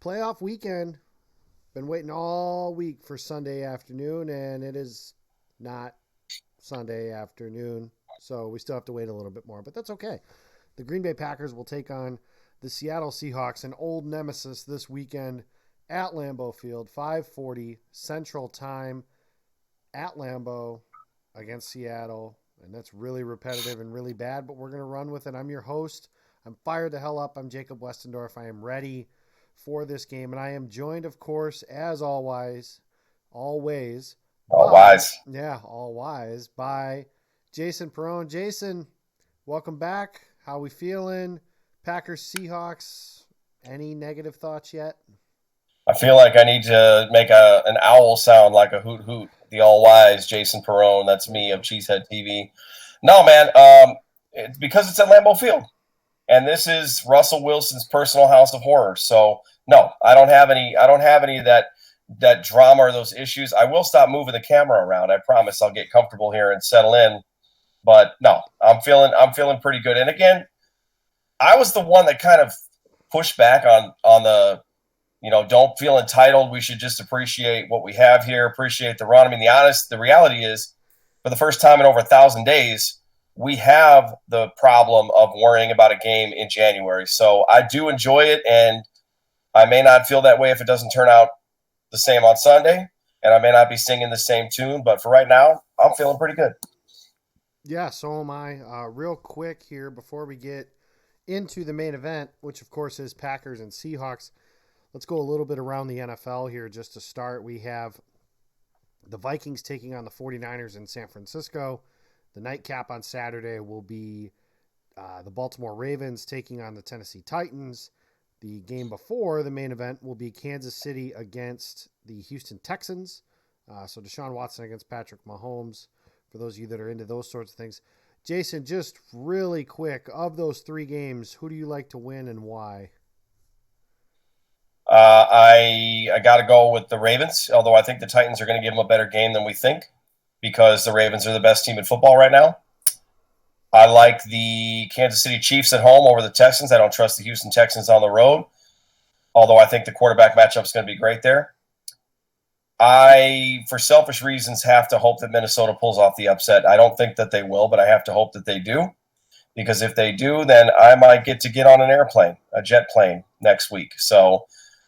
Playoff weekend. Been waiting all week for Sunday afternoon, and it is not Sunday afternoon. So we still have to wait a little bit more, but that's okay. The Green Bay Packers will take on the Seattle Seahawks, an old nemesis this weekend at Lambeau Field, 5:40 Central Time at Lambeau against Seattle. And that's really repetitive and really bad, but we're going to run with it. I'm your host. I'm fired the hell up. I'm Jacob Westendorf. I am ready for this game, and I am joined, of course, as always, All by wise. all wise by Jason Perone. Jason, welcome back. How we feeling? Packers Seahawks. Any negative thoughts yet? I feel like I need to make an owl sound like a hoot hoot. The all wise Jason Perone. That's There you me of go. Cheesehead TV. No, man. It's because it's at Lambeau Field, and this is Russell Wilson's personal house of horrors. So no, I don't have any. I don't have any of that drama or those issues. I will stop moving the camera around. I promise. I'll get comfortable here and settle in. But no, I'm feeling pretty good. And again, I was the one that kind of pushed back on the don't feel entitled. We should just appreciate what we have here, appreciate the run. I mean, the reality is, for the first time in over 1,000 days, we have the problem of worrying about a game in January. So I do enjoy it, and I may not feel that way if it doesn't turn out the same on Sunday, and I may not be singing the same tune. But for right now, I'm feeling pretty good. Yeah, so am I. Real quick here before we get into the main event, which of course is Packers and Seahawks. Let's go a little bit around the NFL here just to start. We have the Vikings taking on the 49ers in San Francisco. The nightcap on Saturday will be the Baltimore Ravens taking on the Tennessee Titans. The game before the main event will be Kansas City against the Houston Texans. So Deshaun Watson against Patrick Mahomes, for those of you that are into those sorts of things. Jason, just really quick, of those three games, who do you like to win and why? I got to go with the Ravens, although I think the Titans are going to give them a better game than we think because the Ravens are the best team in football right now. I like the Kansas City Chiefs at home over the Texans. I don't trust the Houston Texans on the road, although I think the quarterback matchup is going to be great there. I, for selfish reasons, have to hope that Minnesota pulls off the upset. I don't think that they will, but I have to hope that they do because if they do, then I might get on an airplane, a jet plane next week. So,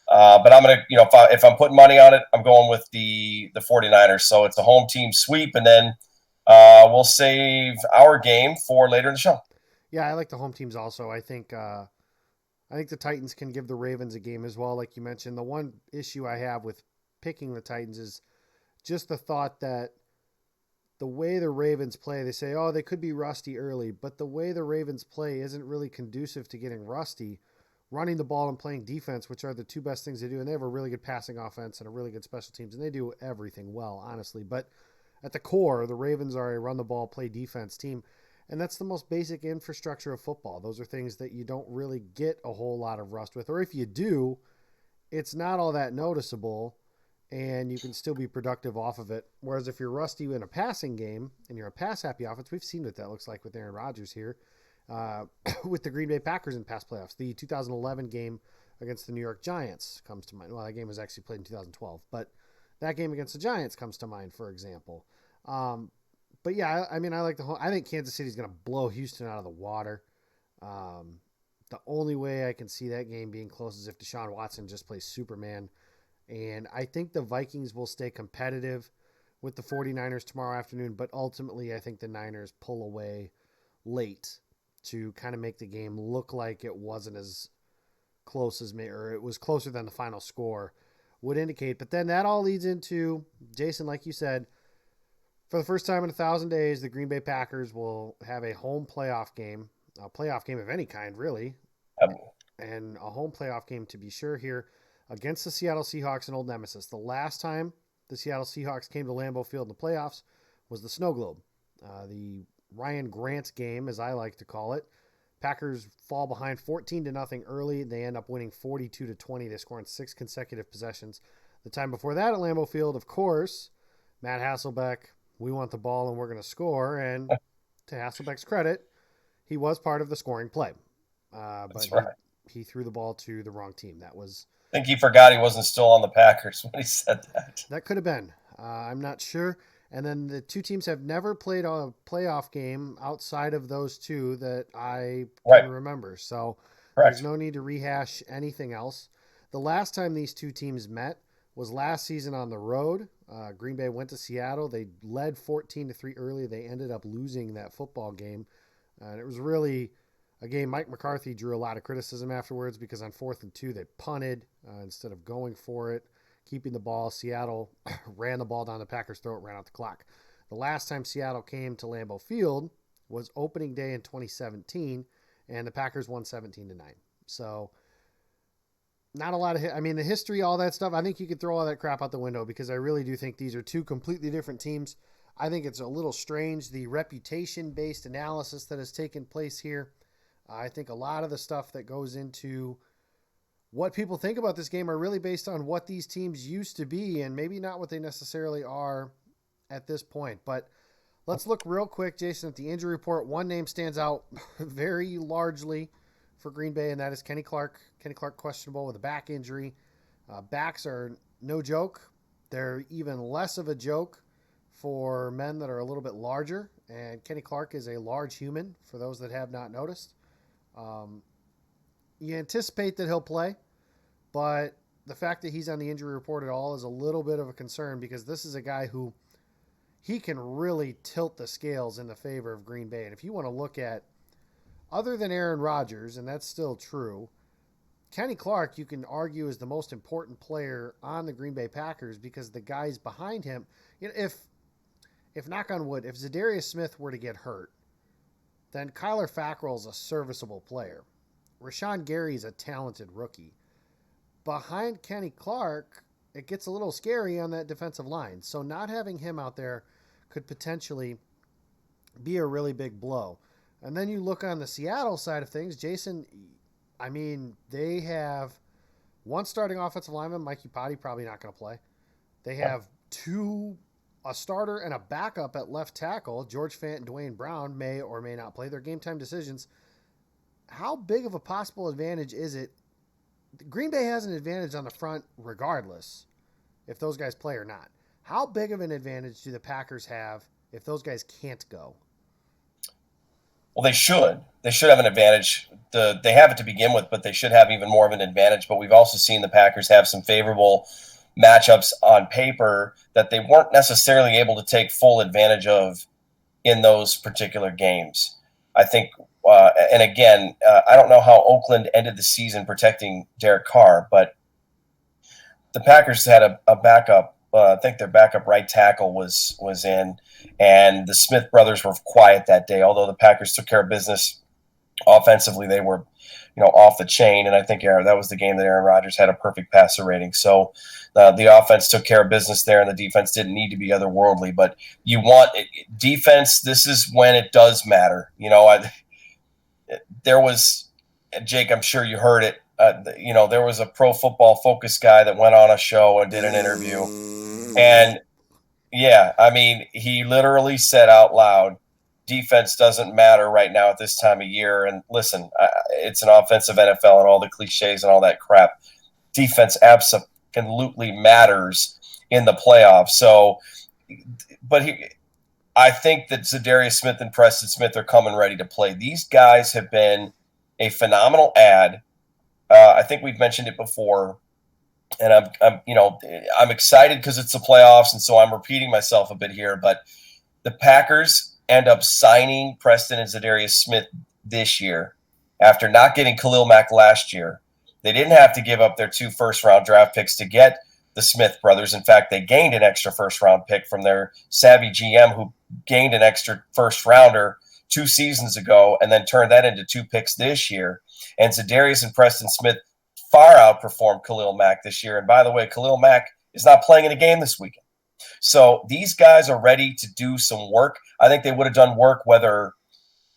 but I'm gonna, if I'm putting money on it, I'm going with the 49ers. So it's a home team sweep, and then we'll save our game for later in the show. Yeah, I like the home teams also. I think the Titans can give the Ravens a game as well, like you mentioned. The one issue I have with picking the Titans is just the thought that the way the Ravens play, they say, oh, they could be rusty early, but the way the Ravens play isn't really conducive to getting rusty. Running the ball and playing defense, which are the two best things they do, and they have a really good passing offense and a really good special teams, and they do everything well, honestly. But at the core, the Ravens are a run the ball, play defense team, and that's the most basic infrastructure of football. Those are things that you don't really get a whole lot of rust with, or if you do, it's not all that noticeable and you can still be productive off of it. Whereas if you're rusty in a passing game and you're a pass happy offense, we've seen what that looks like with Aaron Rodgers here, uh, with the Green Bay Packers in past playoffs. The 2011 game against the New York Giants comes to mind. Well, that game was actually played in 2012, but that game against the Giants comes to mind, for example. Um, but yeah, I mean, I like the whole. I think Kansas City's going to blow Houston out of the water. Um, the only way I can see that game being close is if Deshaun Watson just plays Superman. And I think the Vikings will stay competitive with the 49ers tomorrow afternoon, but ultimately I think the Niners pull away late to kind of make the game look like it wasn't as close as me, or it was closer than the final score would indicate. But then that all leads into, Jason, like you said, for the first time in 1,000 days, the Green Bay Packers will have a playoff game of any kind, really, Um, and a home playoff game to be sure here against the Seattle Seahawks, an old nemesis. The last time the Seattle Seahawks came to Lambeau Field in the playoffs was the Snow Globe, the Ryan Grant game, as I like to call it. Packers fall behind 14 to nothing early. They end up winning 42 to 20. They score in six consecutive possessions. The time before that at Lambeau Field, of course, Matt Hasselbeck, we want the ball and we're going to score. And to Hasselbeck's credit, he was part of the scoring play, but that's he right. he threw the ball to the wrong team. That was think he forgot he wasn't still on the Packers when he said that. That could have been. I'm not sure. And then the two teams have never played a playoff game outside of those two that I Right. can remember. So there's Correct. no need to rehash anything else. The last time these two teams met was last season on the road. Green Bay went to Seattle. They led 14-3 early. They ended up losing that football game. And it was really a game Mike McCarthy drew a lot of criticism afterwards because on 4th and 2 they punted instead of going for it, keeping the ball. Seattle ran the ball down the Packers' throat, ran out the clock. The last time Seattle came to Lambeau Field was opening day in 2017, and the Packers won 17-9. So not a lot of, the history, all that stuff, I think you could throw all that crap out the window because I really do think these are two completely different teams. I think it's a little strange, the reputation-based analysis that has taken place here. I think a lot of the stuff that goes into what people think about this game are really based on what these teams used to be and maybe not what they necessarily are at this point. But let's look real quick, Jason, at the injury report. One name stands out very largely for Green Bay, and that is Kenny Clark. Kenny Clark questionable with a back injury. Backs are no joke. They're even less of a joke for men that are a little bit larger, and Kenny Clark is a large human, for those that have not noticed. You anticipate that he'll play, but the fact that he's on the injury report at all is a little bit of a concern because this is a guy who he can really tilt the scales in the favor of Green Bay. And if you want to look at, other than Aaron Rodgers, and that's still true, Kenny Clark, you can argue, is the most important player on the Green Bay Packers because the guys behind him, if knock on wood, if Zadarius Smith were to get hurt, then Kyler Fackrell is a serviceable player. Rashawn Gary is a talented rookie. Behind Kenny Clark, it gets a little scary on that defensive line. So not having him out there could potentially be a really big blow. And then you look on the Seattle side of things, Jason, they have one starting offensive lineman, Mike Iupati, probably not going to play. They have a starter and a backup at left tackle. George Fant and Dwayne Brown may or may not play. Their game time decisions. How big of a possible advantage is it? Green Bay has an advantage on the front regardless if those guys play or not. How big of an advantage do the Packers have if those guys can't go? Well, they should. They should have an advantage. They have it to begin with, but they should have even more of an advantage. But we've also seen the Packers have some favorable matchups on paper that they weren't necessarily able to take full advantage of in those particular games. I think, and again, I don't know how Oakland ended the season protecting Derek Carr, but the Packers had a backup. I think their backup right tackle was in, and the Smith brothers were quiet that day. Although the Packers took care of business offensively, they were, off the chain. And I think that was the game that Aaron Rodgers had a perfect passer rating. So the offense took care of business there, and the defense didn't need to be otherworldly. But you want defense. This is when it does matter. There was, Jake, I'm sure you heard it. There was a Pro Football Focus guy that went on a show and did an interview. And he literally said out loud, defense doesn't matter right now at this time of year. And listen, it's an offensive NFL and all the cliches and all that crap. Defense absolutely matters in the playoffs. So, I think that Zadarius Smith and Preston Smith are coming ready to play. These guys have been a phenomenal add. I think we've mentioned it before, and I'm excited because it's the playoffs, and so I'm repeating myself a bit here. But the Packers end up signing Preston and Zadarius Smith this year after not getting Khalil Mack last year. They didn't have to give up their 2 first-round draft picks to get the Smith brothers. In fact, they gained an extra first-round pick from their savvy GM who gained an extra first-rounder 2 seasons ago and then turned that into 2 picks this year. And Zadarius and Preston Smith far outperformed Khalil Mack this year. And by the way, Khalil Mack is not playing in a game this weekend. So these guys are ready to do some work. I think they would have done work whether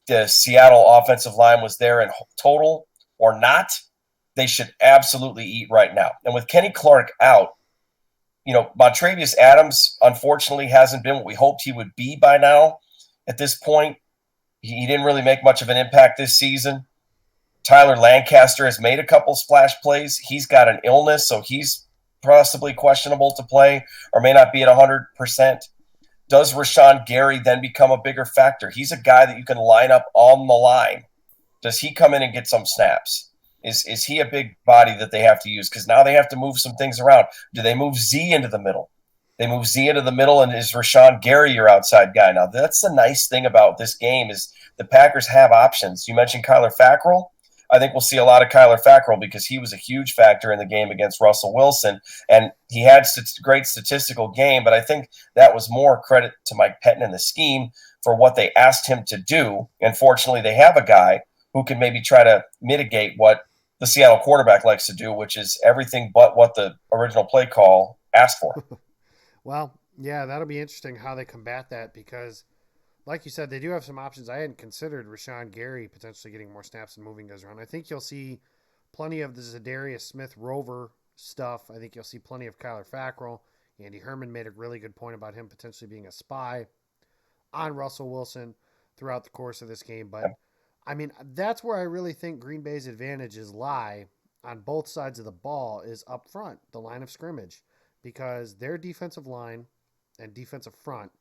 the Seattle offensive line was there in total or not. They should absolutely eat right now. And with Kenny Clark out, Montravius Adams, unfortunately, hasn't been what we hoped he would be by now. At this point, he didn't really make much of an impact this season. Tyler Lancaster has made a couple splash plays. He's got an illness, so he's possibly questionable to play or may not be at 100%. Does Rashawn Gary then become a bigger factor? He's a guy that you can line up on the line. Does he come in and get some snaps? Is he a big body that they have to use? Because now they have to move some things around. Do they move Z into the middle? They move Z into the middle, and is Rashawn Gary your outside guy? Now, that's the nice thing about this game is the Packers have options. You mentioned Kyler Fackrell. I think we'll see a lot of Kyler Fackrell because he was a huge factor in the game against Russell Wilson, and he had a great statistical game, but I think that was more credit to Mike Pettin and the scheme for what they asked him to do. And fortunately, they have a guy who can maybe try to mitigate what the Seattle quarterback likes to do, which is everything but what the original play call asked for. Well, yeah, that'll be interesting how they combat that because, like you said, they do have some options. I hadn't considered Rashawn Gary potentially getting more snaps and moving goes around. I think you'll see plenty of the Zadarius Smith Rover stuff. I think you'll see plenty of Kyler Fackrell. Andy Herman made a really good point about him potentially being a spy on Russell Wilson throughout the course of this game. But, I mean, that's where I really think Green Bay's advantages lie on both sides of the ball is up front, the line of scrimmage, because their defensive line and defensive front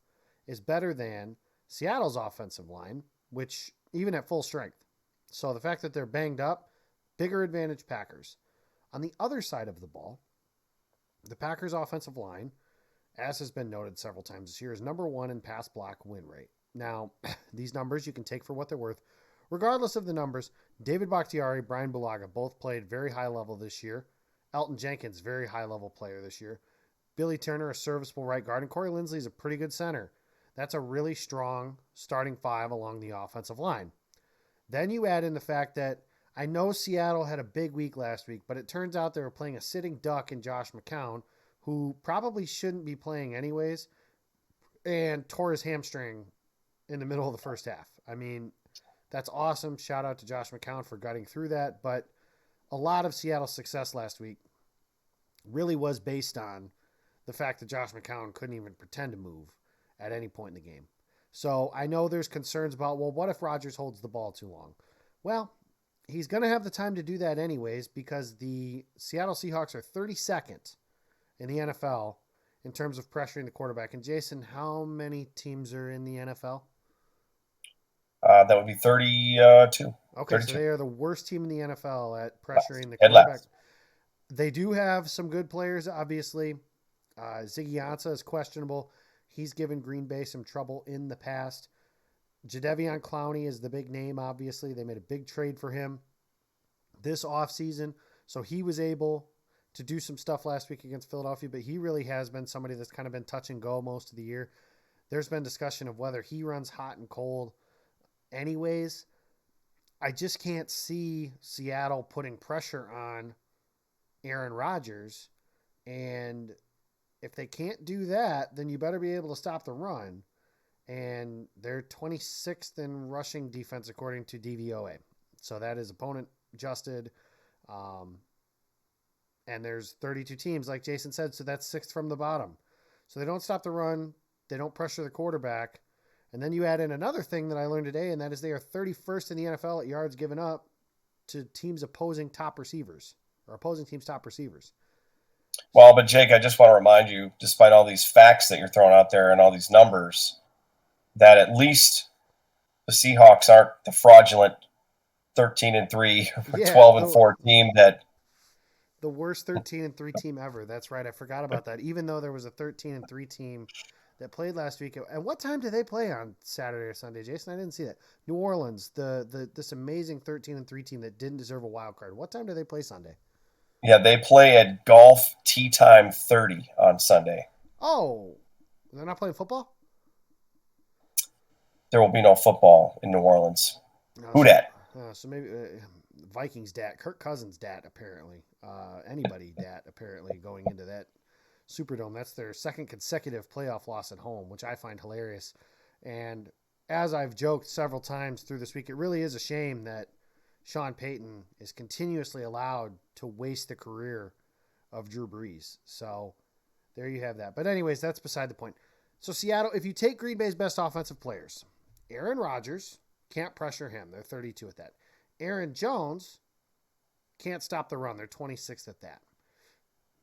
is better than Seattle's offensive line, which even at full strength. So the fact that they're banged up, bigger advantage Packers. On the other side of the ball, the Packers offensive line, as has been noted several times this year, is number one in pass block win rate. Now, these numbers you can take for what they're worth. Regardless of the numbers, David Bakhtiari, Brian Bulaga both played very high level this year. Elton Jenkins, very high level player this year. Billy Turner, a serviceable right guard, and Corey Linsley is a pretty good center. That's a really strong starting five along the offensive line. Then you add in the fact that I know Seattle had a big week last week, but it turns out they were playing a sitting duck in Josh McCown, who probably shouldn't be playing anyways, and tore his hamstring in the middle of the first half. I mean, that's awesome. Shout out to Josh McCown for gutting through that, but a lot of Seattle's success last week really was based on the fact that Josh McCown couldn't even pretend to move at any point in the game. So I know there's concerns about, well, what if Rodgers holds the ball too long? Well, he's going to have the time to do that anyways because the Seattle Seahawks are 32nd in the NFL in terms of pressuring the quarterback. And Jason, how many teams are in the NFL? That would be 32. Okay, 32. so they are the worst team in the NFL at pressuring the quarterback. They do have some good players, obviously. Ziggy Ansah is questionable. He's given Green Bay some trouble in the past. Jadeveon Clowney is the big name, obviously. They made a big trade for him this offseason. So he was able to do some stuff last week against Philadelphia, but he really has been somebody that's kind of been touch and go most of the year. There's been discussion of whether he runs hot and cold anyways. I just can't see Seattle putting pressure on Aaron Rodgers. And if they can't do that, then you better be able to stop the run. And they're 26th in rushing defense according to DVOA. So that is opponent adjusted. And there's 32 teams, like Jason said, so that's sixth from the bottom. So they don't stop the run. They don't pressure the quarterback. And then you add in another thing that I learned today, and that is they are 31st in the NFL at yards given up to teams opposing top receivers, or opposing teams' top receivers. Well, but Jake, I just want to remind you, despite all these facts that you're throwing out there and all these numbers, that at least the Seahawks aren't the fraudulent 13-3 or 12-4 team that the worst 13-3 team ever. That's right. I forgot about that. Even though there was a 13-3 team that played last week. And what time did they play on Saturday or Sunday, Jason? I didn't see that. New Orleans, this amazing 13-3 team that didn't deserve a wild card. What time do they play Sunday? Yeah, they play at golf tee time 30 on Sunday. Oh, they're not playing football? There will be no football in New Orleans. No, Who dat? So maybe Vikings dat, Kirk Cousins dat, apparently. Anybody dat, apparently, going into that Superdome. That's their second consecutive playoff loss at home, which I find hilarious. And as I've joked several times through this week, it really is a shame that Sean Payton is continuously allowed to waste the career of Drew Brees. So there you have that. But anyways, that's beside the point. So Seattle, if you take Green Bay's best offensive players, Aaron Rodgers, can't pressure him. They're 32 at that. Aaron Jones can't stop the run. They're 26th at that.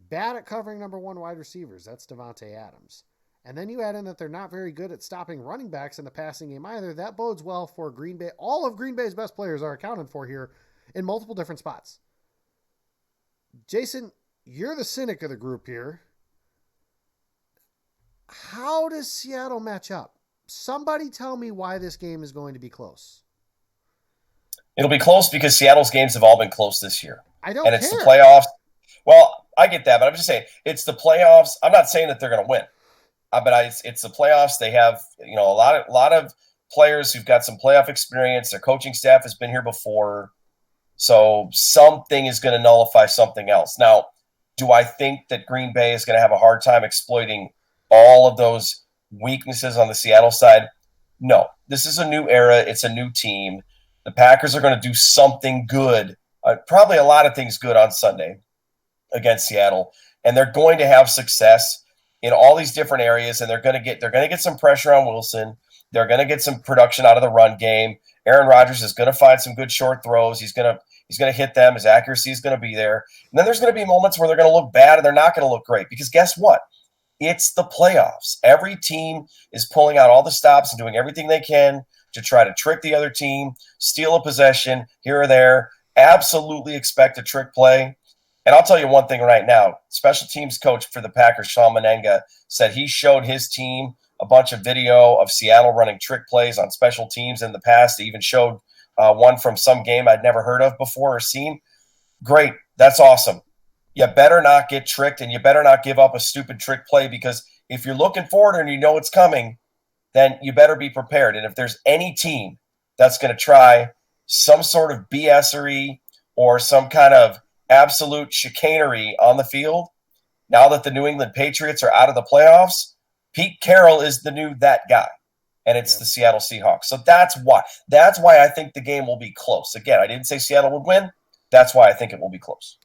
Bad at covering number one wide receivers. That's Devontae Adams. And then you add in that they're not very good at stopping running backs in the passing game either. That bodes well for Green Bay. All of Green Bay's best players are accounted for here in multiple different spots. Jason, you're the cynic of the group here. How does Seattle match up? Somebody tell me why this game is going to be close. It'll be close because Seattle's games have all been close this year. I don't care. And it's the playoffs. Well, I get that, but I'm just saying it's the playoffs. I'm not saying that they're going to win, but it's the playoffs. They have a lot of players who've got some playoff experience. Their coaching staff has been here before, so something is going to nullify something else. Now, do I think that Green Bay is going to have a hard time exploiting all of those weaknesses on the Seattle side? No. This is a new era. It's a new team. The Packers are going to do something good, probably a lot of things good on Sunday against Seattle, and they're going to have success in all these different areas, and they're going to get some pressure on Wilson. They're going to get some production out of the run game. Aaron Rodgers is going to find some good short throws. He's going to hit them. His accuracy is going to be there. And then there's going to be moments where they're going to look bad and they're not going to look great, because guess what? It's the playoffs. Every team is pulling out all the stops and doing everything they can to try to trick the other team, steal a possession here or there. Absolutely expect a trick play. And I'll tell you one thing right now. Special teams coach for the Packers, Sean Menenga, said he showed his team a bunch of video of Seattle running trick plays on special teams in the past. He even showed one from some game I'd never heard of before or seen. Great. That's awesome. You better not get tricked, and you better not give up a stupid trick play, because if you're looking forward and you know it's coming, then you better be prepared. And if there's any team that's going to try some sort of BS-ery or some kind of absolute chicanery on the field, now that the New England Patriots are out of the playoffs, Pete Carroll is the new that guy, and it's the Seattle Seahawks. So that's why I think the game will be close. Again, I didn't say Seattle would win. That's why I think it will be close.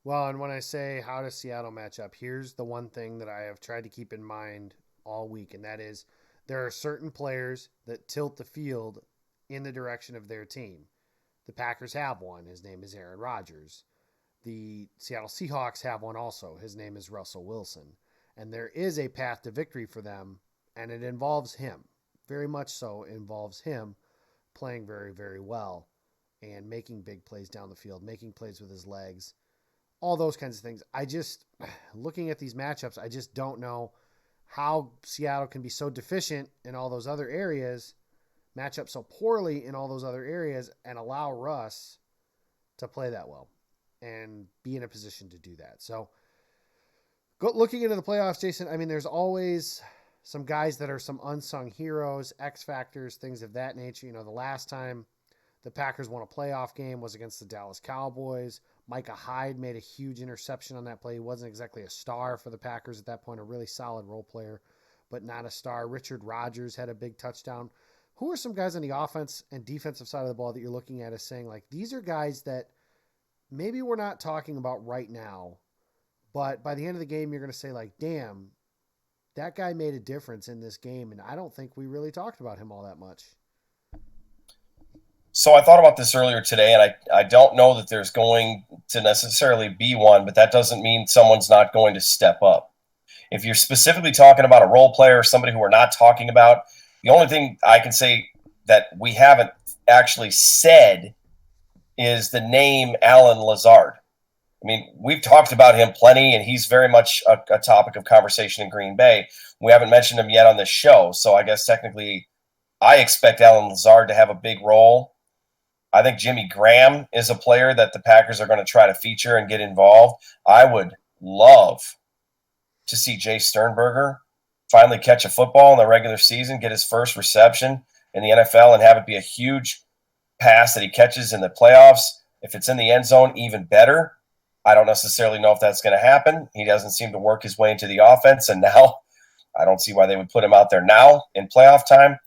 Well, and when I say how does Seattle match up, here's the one thing that I have tried to keep in mind all week, and that is there are certain players that tilt the field in the direction of their team. The Packers have one. His name is Aaron Rodgers. The Seattle Seahawks have one also. His name is Russell Wilson. And there is a path to victory for them, and it involves him. Very much so involves him playing very, very well and making big plays down the field, making plays with his legs, all those kinds of things. Looking at these matchups, I just don't know how Seattle can be so deficient in all those other areas, match up so poorly in all those other areas, and allow Russ to play that well and be in a position to do that. So looking into the playoffs, Jason, I mean, there's always some guys that are some unsung heroes, X factors, things of that nature. You know, the last time the Packers won a playoff game was against the Dallas Cowboys. Micah Hyde made a huge interception on that play. He wasn't exactly a star for the Packers at that point, a really solid role player, but not a star. Richard Rodgers had a big touchdown. Who are some guys on the offense and defensive side of the ball that you're looking at as saying, like, these are guys that maybe we're not talking about right now, but by the end of the game, you're going to say, like, damn, that guy made a difference in this game, and I don't think we really talked about him all that much. So I thought about this earlier today, and I don't know that there's going to necessarily be one, but that doesn't mean someone's not going to step up. If you're specifically talking about a role player, somebody who we're not talking about, the only thing I can say that we haven't actually said is the name Allen Lazard. I mean, we've talked about him plenty, and he's very much a topic of conversation in Green Bay. We haven't mentioned him yet on this show, so I guess technically I expect Allen Lazard to have a big role. I think Jimmy Graham is a player that the Packers are going to try to feature and get involved. I would love to see Jay Sternberger finally catch a football in the regular season, get his first reception in the NFL, and have it be a huge pass that he catches in the playoffs. If it's in the end zone, even better. I don't necessarily know if that's going to happen. He doesn't seem to work his way into the offense, and now I don't see why they would put him out there now in playoff time.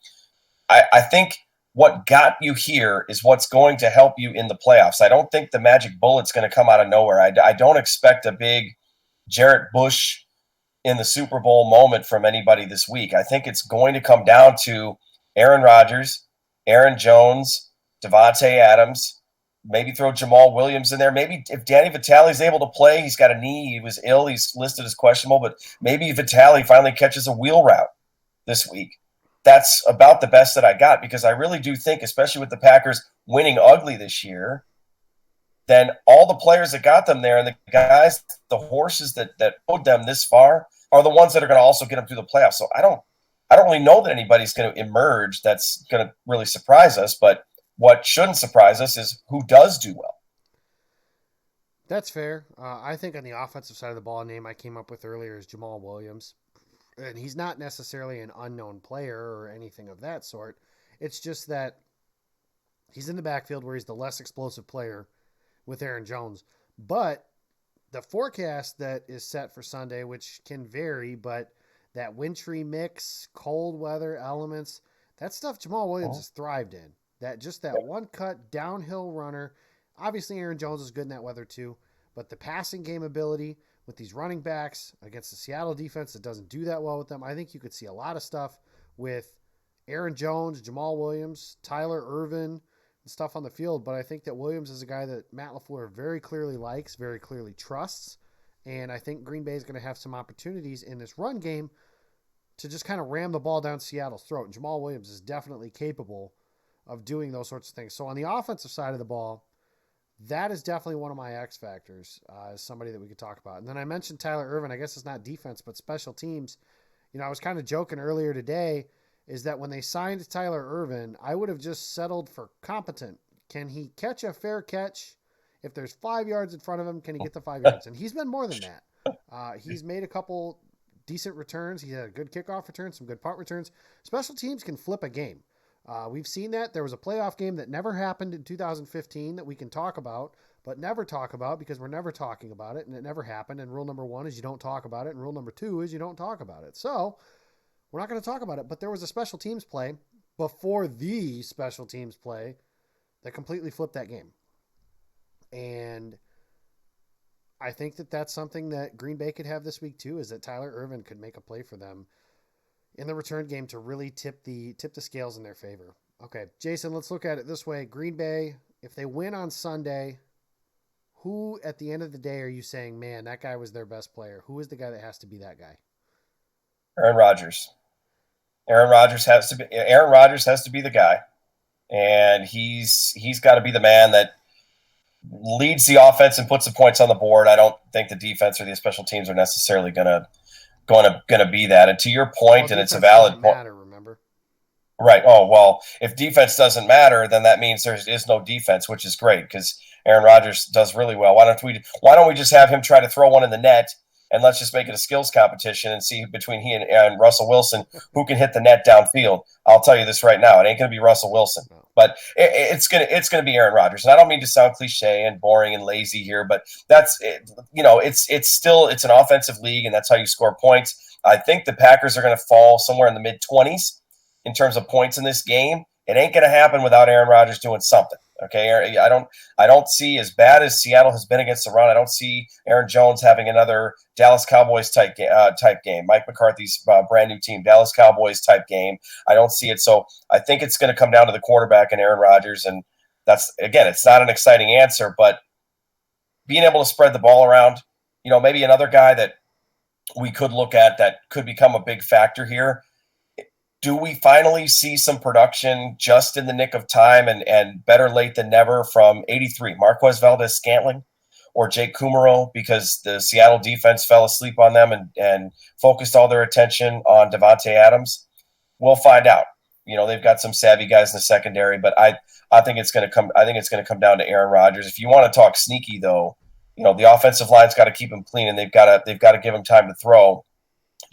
I think what got you here is what's going to help you in the playoffs. I don't think the magic bullet's going to come out of nowhere. I don't expect a big Jarrett Bush in the Super Bowl moment from anybody this week. I think it's going to come down to Aaron Rodgers, Aaron Jones, Devontae Adams, maybe throw Jamal Williams in there. Maybe if Danny Vitale's able to play, he's got a knee. He was ill. He's listed as questionable, but maybe Vitale finally catches a wheel route this week. That's about the best that I got, because I really do think, especially with the Packers winning ugly this year, then all the players that got them there and the guys, the horses that put them this far are the ones that are going to also get them through the playoffs. So I don't really know that anybody's going to emerge that's going to really surprise us, but what shouldn't surprise us is who does do well. That's fair. I think on the offensive side of the ball, a name I came up with earlier is Jamal Williams. And he's not necessarily an unknown player or anything of that sort. It's just that he's in the backfield where he's the less explosive player with Aaron Jones. But the forecast that is set for Sunday, which can vary, but that wintry mix, cold weather elements, that stuff Jamal Williams has thrived in. That one cut downhill runner. Obviously, Aaron Jones is good in that weather too, but the passing game ability with these running backs against the Seattle defense that doesn't do that well with them, I think you could see a lot of stuff with Aaron Jones, Jamal Williams, Tyler Ervin, and stuff on the field. But I think that Williams is a guy that Matt LaFleur very clearly likes, very clearly trusts, and I think Green Bay is going to have some opportunities in this run game to just kind of ram the ball down Seattle's throat. And Jamal Williams is definitely capable of doing those sorts of things. So on the offensive side of the ball, that is definitely one of my X factors, as somebody that we could talk about. And then I mentioned Tyler Ervin. I guess it's not defense, but special teams. You know, I was kind of joking earlier today is that when they signed Tyler Ervin, I would have just settled for competent. Can he catch a fair catch? If there's 5 yards in front of him, can he get the 5 yards? And he's been more than that. He's made a couple decent returns. He had a good kickoff return, some good punt returns. Special teams can flip a game. We've seen that. There was a playoff game that never happened in 2015 that we can talk about, but never talk about because we're never talking about it, and it never happened. And rule number 1 is you don't talk about it, and rule number 2 is you don't talk about it. So we're not going to talk about it, but there was a special teams play before the special teams play that completely flipped that game. And I think that that's something that Green Bay could have this week too, is that Tyler Ervin could make a play for them in the return game to really tip the scales in their favor. Okay, Jason, let's look at it this way. Green Bay, if they win on Sunday, who at the end of the day are you saying, man, that guy was their best player? Who is the guy that has to be that guy? Aaron Rodgers. Aaron Rodgers has to be the guy. And he's got to be the man that leads the offense and puts the points on the board. I don't think the defense or the special teams are necessarily going to be that. And to your point, and it's a valid point. Remember? Right. Oh, well, if defense doesn't matter, then that means there is no defense, which is great because Aaron Rodgers does really well. Why don't we just have him try to throw one in the net, and let's just make it a skills competition and see between he and Russell Wilson who can hit the net downfield. I'll tell you this right now. It ain't going to be Russell Wilson. No. But it's gonna be Aaron Rodgers, and I don't mean to sound cliche and boring and lazy here, but that's it. You know, it's an offensive league, and that's how you score points. I think the Packers are going to fall somewhere in the mid-20s in terms of points in this game. It ain't going to happen without Aaron Rodgers doing something. Okay, I don't see, as bad as Seattle has been against the run, I don't see Aaron Jones having another Dallas Cowboys type game. Mike McCarthy's brand new team, Dallas Cowboys type game. I don't see it. So I think it's going to come down to the quarterback and Aaron Rodgers. And that's, again, it's not an exciting answer, but being able to spread the ball around, you know, maybe another guy that we could look at that could become a big factor here. Do we finally see some production just in the nick of time and better late than never from 83, Marquez Valdez-Scantling or Jake Kumaro, because the Seattle defense fell asleep on them and focused all their attention on Devontae Adams? We'll find out. You know, they've got some savvy guys in the secondary, but I think it's going to come down to Aaron Rodgers. If you want to talk sneaky, though, you know, the offensive line's got to keep him clean, and they've got to give him time to throw.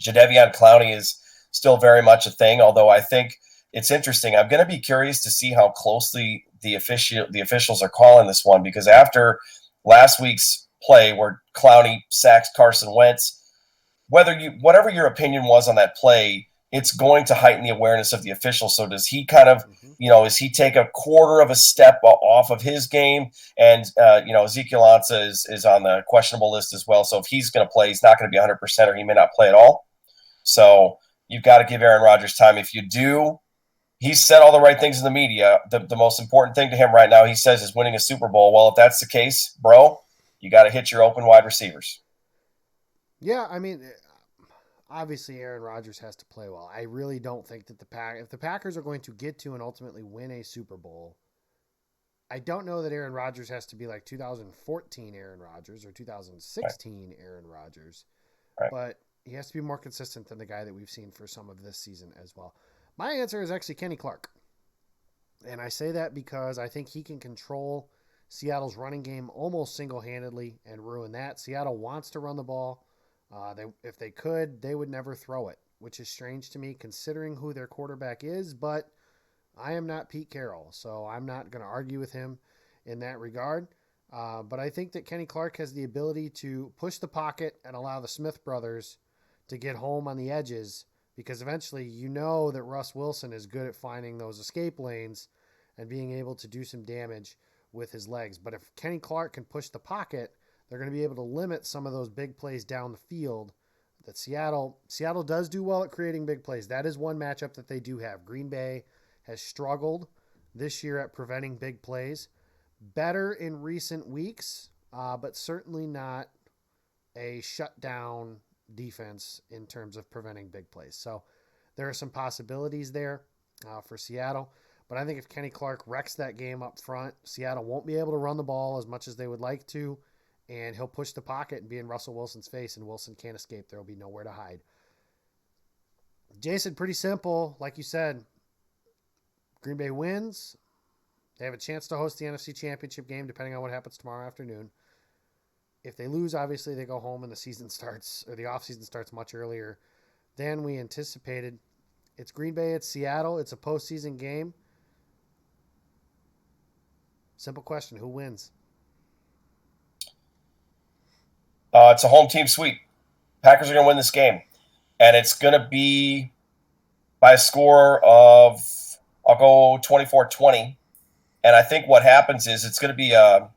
Jadeveon Clowney is still very much a thing, although I think it's interesting. I'm going to be curious to see how closely the officials are calling this one, because after last week's play where Clowney sacks Carson Wentz, whatever your opinion was on that play, it's going to heighten the awareness of the officials. So does he kind of, you know, does he take a quarter of a step off of his game? And, you know, Ezekiel Ansah is on the questionable list as well. So if he's going to play, he's not going to be 100%, or he may not play at all. So you've got to give Aaron Rodgers time. If you do, he's said all the right things in the media. The most important thing to him right now, he says, is winning a Super Bowl. Well, if that's the case, bro, you got to hit your open wide receivers. Yeah, I mean, obviously Aaron Rodgers has to play well. I really don't think that if the Packers are going to get to and ultimately win a Super Bowl, I don't know that Aaron Rodgers has to be like 2014 Aaron Rodgers or Right. 2016 Aaron Rodgers, Right. but he has to be more consistent than the guy that we've seen for some of this season as well. My answer is actually Kenny Clark. And I say that because I think he can control Seattle's running game almost single handedly and ruin that. Seattle wants to run the ball. If they could, they would never throw it, which is strange to me considering who their quarterback is. But I am not Pete Carroll, so I'm not going to argue with him in that regard. But I think that Kenny Clark has the ability to push the pocket and allow the Smith brothers to get home on the edges because eventually you know that Russ Wilson is good at finding those escape lanes and being able to do some damage with his legs. But if Kenny Clark can push the pocket, they're going to be able to limit some of those big plays down the field that Seattle does do well at creating big plays. That is one matchup that they do have. Green Bay has struggled this year at preventing big plays. Better in recent weeks, but certainly not a shutdown defense in terms of preventing big plays. So there are some possibilities there for Seattle. But I think if Kenny Clark wrecks that game up front, Seattle won't be able to run the ball as much as they would like to, and he'll push the pocket and be in Russell Wilson's face, and Wilson can't escape. There will be nowhere to hide. Jason, pretty simple. Like you said, Green Bay wins. They have a chance to host the NFC Championship game, depending on what happens tomorrow afternoon. If they lose, obviously they go home and the season starts, or the offseason starts much earlier than we anticipated. It's Green Bay, it's Seattle, it's a postseason game. Simple question: who wins? It's a home team sweep. Packers are going to win this game, and it's going to be by a score of, I'll go 24-20. And I think what happens is it's going to be a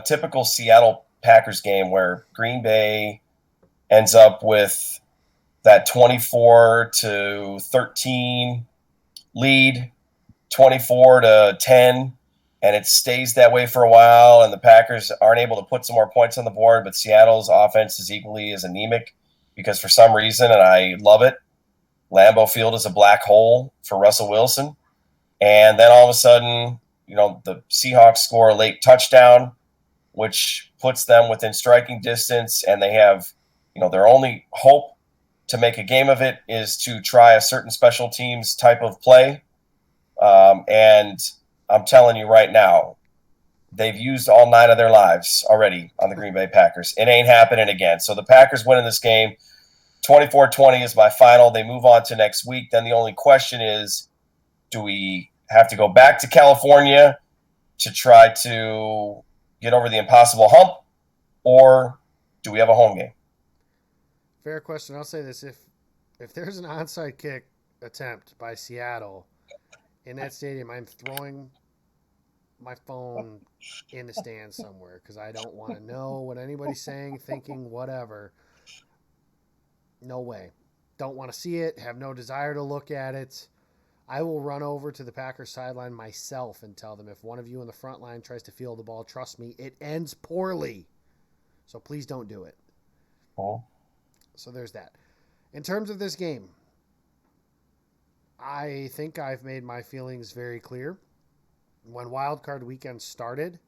typical Seattle Packers game where Green Bay ends up with that 24-13 lead, 24-10, and it stays that way for a while, and the Packers aren't able to put some more points on the board, but Seattle's offense is equally as anemic because for some reason, and I love it, Lambeau Field is a black hole for Russell Wilson. And then all of a sudden, the Seahawks score a late touchdown, which puts them within striking distance, and they have, their only hope to make a game of it is to try a certain special teams type of play. And I'm telling you right now, they've used all 9 of their lives already on the Green Bay Packers. It ain't happening again. So the Packers win in this game. 24-20 is my final. They move on to next week. Then the only question is, do we have to go back to California to try to get over the impossible hump, or do we have a home game? Fair question. I'll say this: if there's an onside kick attempt by Seattle in that stadium, I'm throwing my phone in the stands somewhere because I don't want to know what anybody's saying, thinking, whatever. No way. Don't want to see it. Have no desire to look at it. I will run over to the Packers sideline myself and tell them if one of you in the front line tries to field the ball, trust me, it ends poorly. So please don't do it. Oh. So there's that. In terms of this game, I think I've made my feelings very clear. When Wild Card Weekend started,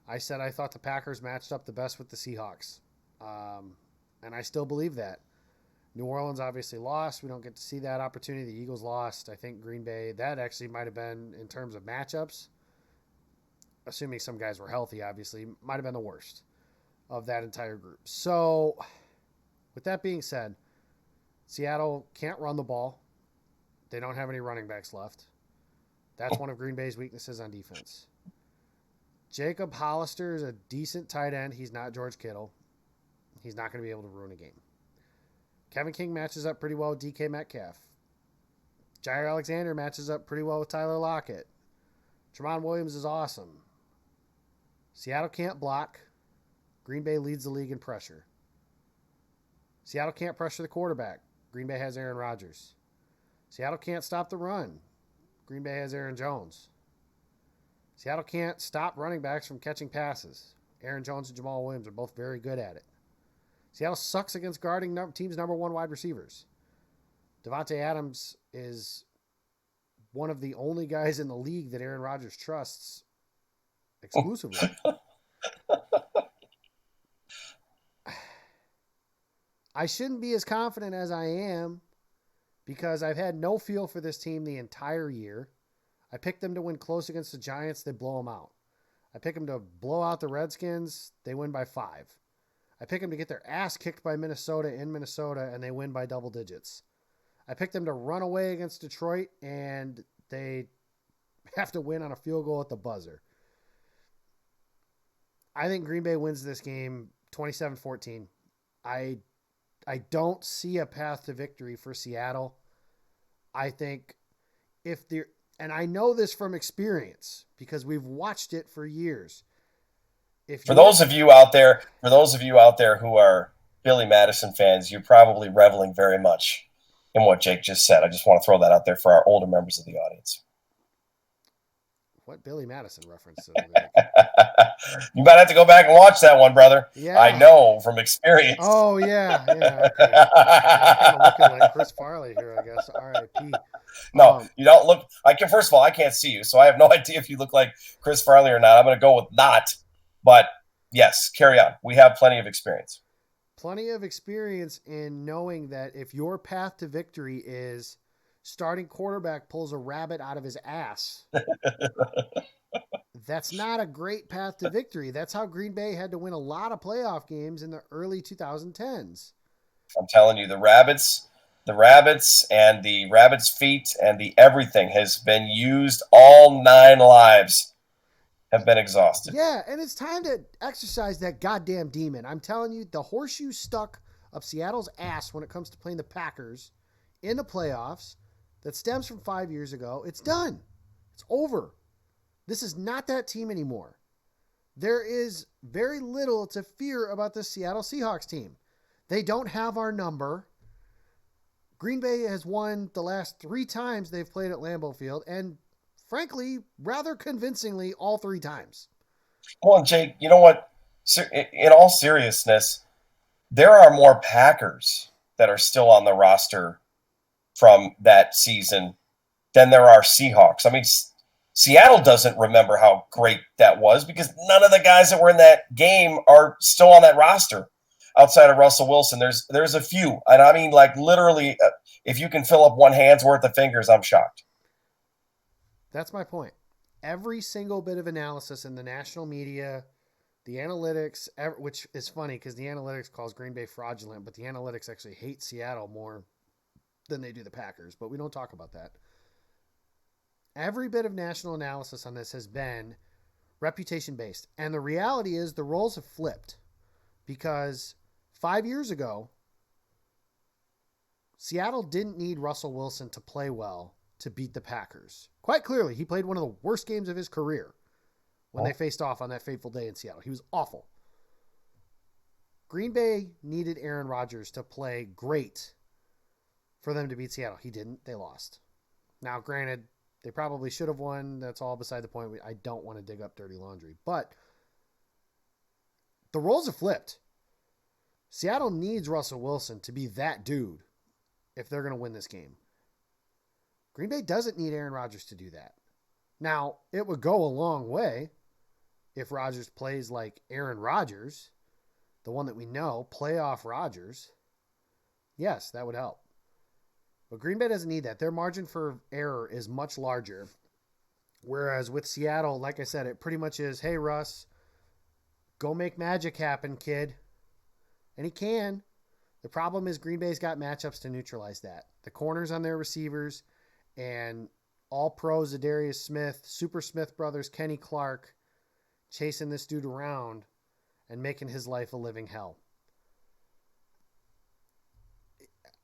I said I thought the Packers matched up the best with the Seahawks. And I still believe that. New Orleans obviously lost. We don't get to see that opportunity. The Eagles lost. I think Green Bay, that actually might have been, in terms of matchups, assuming some guys were healthy, obviously, might have been the worst of that entire group. So, with that being said, Seattle can't run the ball. They don't have any running backs left. That's one of Green Bay's weaknesses on defense. Jacob Hollister is a decent tight end. He's not George Kittle. He's not going to be able to ruin a game. Kevin King matches up pretty well with DK Metcalf. Jair Alexander matches up pretty well with Tyler Lockett. Tramon Williams is awesome. Seattle can't block. Green Bay leads the league in pressure. Seattle can't pressure the quarterback. Green Bay has Aaron Rodgers. Seattle can't stop the run. Green Bay has Aaron Jones. Seattle can't stop running backs from catching passes. Aaron Jones and Jamal Williams are both very good at it. Seattle sucks against guarding team's number one wide receivers. Devontae Adams is one of the only guys in the league that Aaron Rodgers trusts exclusively. I shouldn't be as confident as I am because I've had no feel for this team the entire year. I picked them to win close against the Giants. They blow them out. I pick them to blow out the Redskins. They win by 5. I pick them to get their ass kicked by Minnesota in Minnesota, and they win by double digits. I picked them to run away against Detroit, and they have to win on a field goal at the buzzer. I think Green Bay wins this game 27-14. I don't see a path to victory for Seattle. I think if they're, and I know this from experience because we've watched it for years. For those of you out there who are Billy Madison fans, you're probably reveling very much in what Jake just said. I just want to throw that out there for our older members of the audience. What Billy Madison reference? You might have to go back and watch that one, brother. Yeah. I know from experience. Oh, yeah. Okay. I'm kind of looking like Chris Farley here, I guess. R.I.P. No, you don't look. First of all, I can't see you, so I have no idea if you look like Chris Farley or not. I'm going to go with not. But yes, carry on. We have plenty of experience. Plenty of experience in knowing that if your path to victory is starting quarterback pulls a rabbit out of his ass, that's not a great path to victory. That's how Green Bay had to win a lot of playoff games in the early 2010s. I'm telling you, the rabbits and the rabbit's feet and the everything has been used. All 9 lives have been exhausted. Yeah, and it's time to exercise that goddamn demon. I'm telling you, the horseshoe stuck up Seattle's ass when it comes to playing the Packers in the playoffs that stems from 5 years ago. It's done. It's over. This is not that team anymore. There is very little to fear about the Seattle Seahawks team. They don't have our number. Green Bay has won the last 3 times they've played at Lambeau Field, and frankly, rather convincingly all 3 times. Well, Jake, you know what? In all seriousness, there are more Packers that are still on the roster from that season than there are Seahawks. I mean, Seattle doesn't remember how great that was because none of the guys that were in that game are still on that roster outside of Russell Wilson. There's a few. And I mean, like literally, if you can fill up one hand's worth of fingers, I'm shocked. That's my point. Every single bit of analysis in the national media, the analytics, which is funny because the analytics calls Green Bay fraudulent, but the analytics actually hate Seattle more than they do the Packers, but we don't talk about that. Every bit of national analysis on this has been reputation-based. And the reality is the roles have flipped because 5 years ago, Seattle didn't need Russell Wilson to play well to beat the Packers. Quite clearly, he played one of the worst games of his career when they faced off on that fateful day in Seattle. He was awful. Green Bay needed Aaron Rodgers to play great for them to beat Seattle. He didn't. They lost. Now, granted, they probably should have won. That's all beside the point. I don't want to dig up dirty laundry. But the roles have flipped. Seattle needs Russell Wilson to be that dude if they're going to win this game. Green Bay doesn't need Aaron Rodgers to do that. Now, it would go a long way if Rodgers plays like Aaron Rodgers, the one that we know, playoff Rodgers. Yes, that would help. But Green Bay doesn't need that. Their margin for error is much larger. Whereas with Seattle, like I said, it pretty much is, hey, Russ, go make magic happen, kid. And he can. The problem is Green Bay's got matchups to neutralize that. The corners on their receivers and all pros, Zadarius Smith, Super Smith brothers, Kenny Clark, chasing this dude around and making his life a living hell.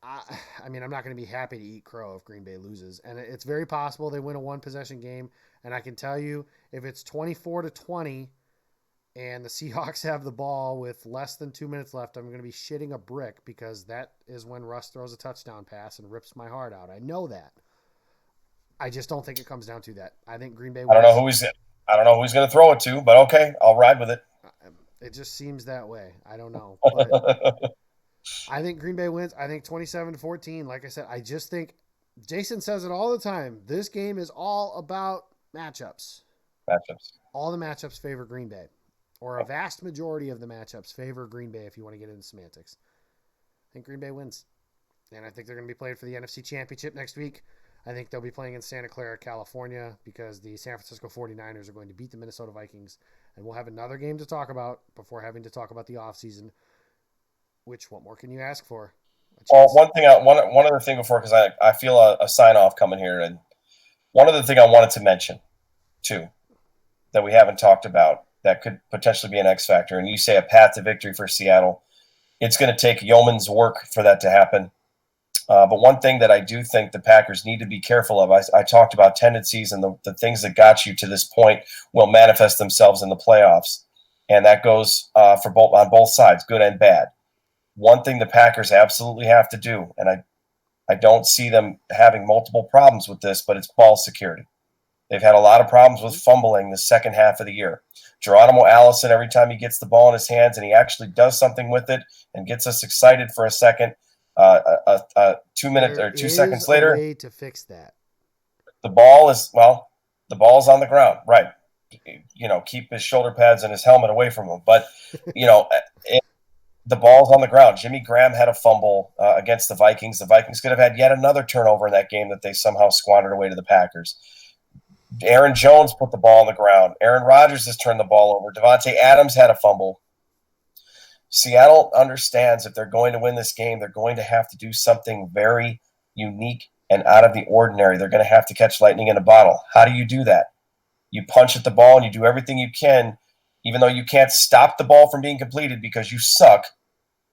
I mean, I'm not going to be happy to eat crow if Green Bay loses. And it's very possible they win a one-possession game. And I can tell you, if it's 24-20 and the Seahawks have the ball with less than 2 minutes left, I'm going to be shitting a brick because that is when Russ throws a touchdown pass and rips my heart out. I know that. I just don't think it comes down to that. I think Green Bay I don't know wins. I don't know who he's going to throw it to, but okay, I'll ride with it. It just seems that way. I don't know, but I think Green Bay wins. I think 27-14. Like I said, I just think Jason says it all the time. This game is all about matchups. Matchups. All the matchups favor Green Bay, or a vast majority of the matchups favor Green Bay if you want to get into semantics. I think Green Bay wins. And I think they're going to be playing for the NFC Championship next week. I think they'll be playing in Santa Clara, California, because the San Francisco 49ers are going to beat the Minnesota Vikings. And we'll have another game to talk about before having to talk about the offseason, which, what more can you ask for? Well, one other thing before, because I feel a sign off coming here, and one other thing I wanted to mention too that we haven't talked about that could potentially be an X factor. And you say a path to victory for Seattle. It's going to take yeoman's work for that to happen. But one thing that I do think the Packers need to be careful of, I talked about tendencies, and the things that got you to this point will manifest themselves in the playoffs. And that goes for on both sides, good and bad. One thing the Packers absolutely have to do, and I don't see them having multiple problems with this, but it's ball security. They've had a lot of problems with fumbling the second half of the year. Geronimo Allison, every time he gets the ball in his hands and he actually does something with it and gets us excited for a second, 2 minutes or 2 seconds later, way to fix that. The ball's on the ground, right? Keep his shoulder pads and his helmet away from him. But the ball's on the ground. Jimmy Graham had a fumble against the Vikings. The Vikings could have had yet another turnover in that game that they somehow squandered away to the Packers. Aaron Jones put the ball on the ground. Aaron Rodgers has turned the ball over. Devontae Adams had a fumble. Seattle understands if they're going to win this game, they're going to have to do something very unique and out of the ordinary. They're going to have to catch lightning in a bottle. How do you do that? You punch at the ball and you do everything you can, even though you can't stop the ball from being completed because you suck.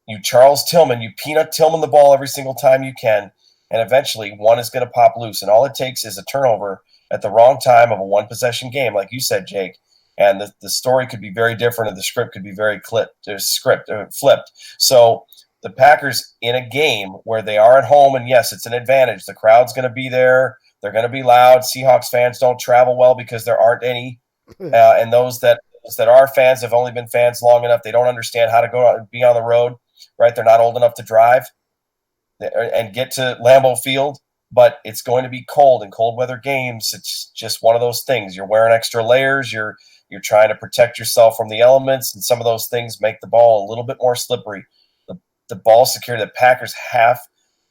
You Charles Tillman, you Peanut Tillman the ball every single time you can, and eventually one is going to pop loose. And all it takes is a turnover at the wrong time of a one-possession game, like you said, Jake. And the story could be very different, and the script could be very flipped. So the Packers, in a game where they are at home, and yes, it's an advantage. The crowd's going to be there. They're going to be loud. Seahawks fans don't travel well because there aren't any. And those that are fans have only been fans long enough. They don't understand how to go out and be on the road, right? They're not old enough to drive and get to Lambeau Field. But it's going to be cold in cold weather games. It's just one of those things. You're wearing extra layers. You're trying to protect yourself from the elements, and some of those things make the ball a little bit more slippery. The ball security, the Packers have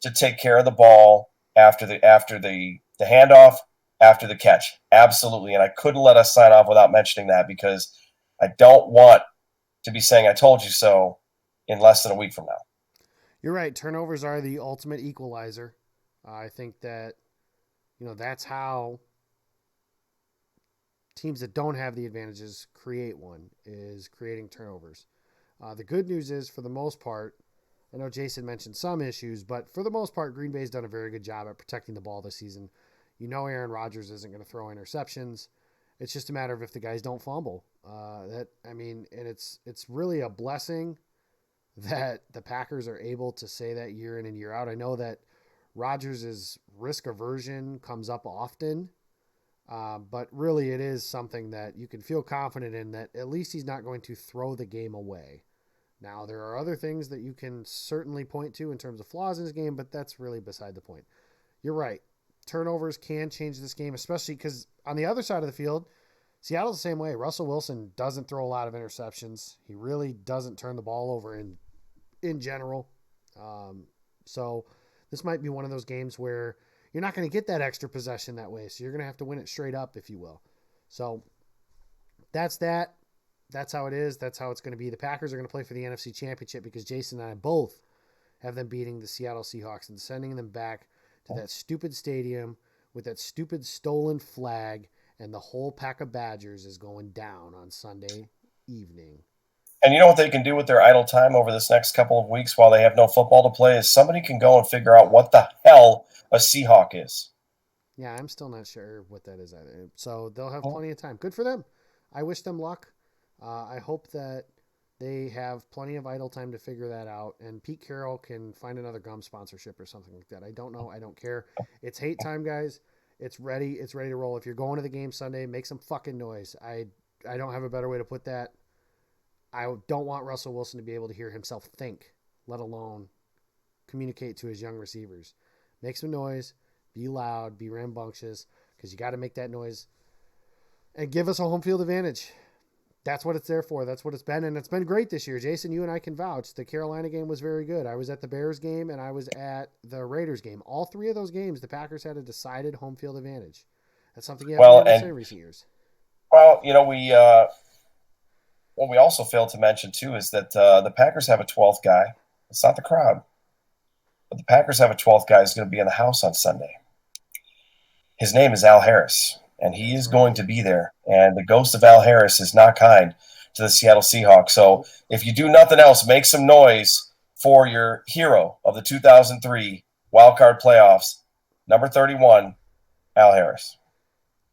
to take care of the ball after the handoff, after the catch. Absolutely. And I couldn't let us sign off without mentioning that because I don't want to be saying I told you so in less than a week from now. You're right. Turnovers are the ultimate equalizer. I think that, that's how teams that don't have the advantages create one, is creating turnovers. The good news is, for the most part, I know Jason mentioned some issues, but for the most part, Green Bay's done a very good job at protecting the ball this season. Aaron Rodgers isn't going to throw interceptions. It's just a matter of if the guys don't fumble. And it's really a blessing that the Packers are able to say that year in and year out. I know that Rodgers' risk aversion comes up often, but really it is something that you can feel confident in, that at least he's not going to throw the game away. Now, there are other things that you can certainly point to in terms of flaws in his game, but that's really beside the point. You're right. Turnovers can change this game, especially because on the other side of the field, Seattle's the same way. Russell Wilson doesn't throw a lot of interceptions. He really doesn't turn the ball over in general. So this might be one of those games where you're not going to get that extra possession that way. So you're going to have to win it straight up, if you will. So that's that. That's how it is. That's how it's going to be. The Packers are going to play for the NFC Championship because Jason and I both have them beating the Seattle Seahawks and sending them back to that stupid stadium with that stupid stolen flag, and the whole pack of Badgers is going down on Sunday evening. And you know what they can do with their idle time over this next couple of weeks while they have no football to play is somebody can go and figure out what the hell a Seahawk is. Yeah, I'm still not sure what that is either. So they'll have plenty of time. Good for them. I wish them luck. I hope that they have plenty of idle time to figure that out, and Pete Carroll can find another gum sponsorship or something like that. I don't know. I don't care. It's hate time, guys. It's ready. It's ready to roll. If you're going to the game Sunday, make some fucking noise. I don't have a better way to put that. I don't want Russell Wilson to be able to hear himself think, let alone communicate to his young receivers. Make some noise. Be loud. Be rambunctious, because you got to make that noise and give us a home field advantage. That's what it's there for. That's what it's been. And it's been great this year. Jason, you and I can vouch. The Carolina game was very good. I was at the Bears game and I was at the Raiders game. All three of those games, the Packers had a decided home field advantage. That's something you haven't been able to say in recent years. Well, what we also failed to mention, too, is that the Packers have a 12th guy. It's not the crowd. But the Packers have a 12th guy who's going to be in the house on Sunday. His name is Al Harris, and he is going to be there. And the ghost of Al Harris is not kind to the Seattle Seahawks. So if you do nothing else, make some noise for your hero of the 2003 wildcard playoffs, number 31, Al Harris.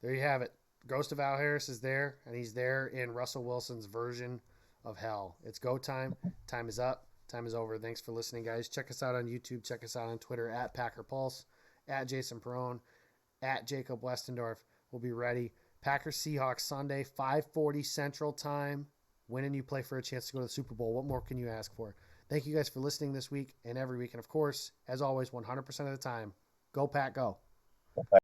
There you have it. Ghost of Al Harris is there, and he's there in Russell Wilson's version of hell. It's go time. Time is up. Time is over. Thanks for listening, guys. Check us out on YouTube. Check us out on Twitter at Packer Pulse, at Jason Perone, at Jacob Westendorf. We'll be ready. Packers Seahawks Sunday, 5:40 Central Time. Win and you play for a chance to go to the Super Bowl. What more can you ask for? Thank you guys for listening this week and every week. And of course, as always, 100% of the time, go Pack, go.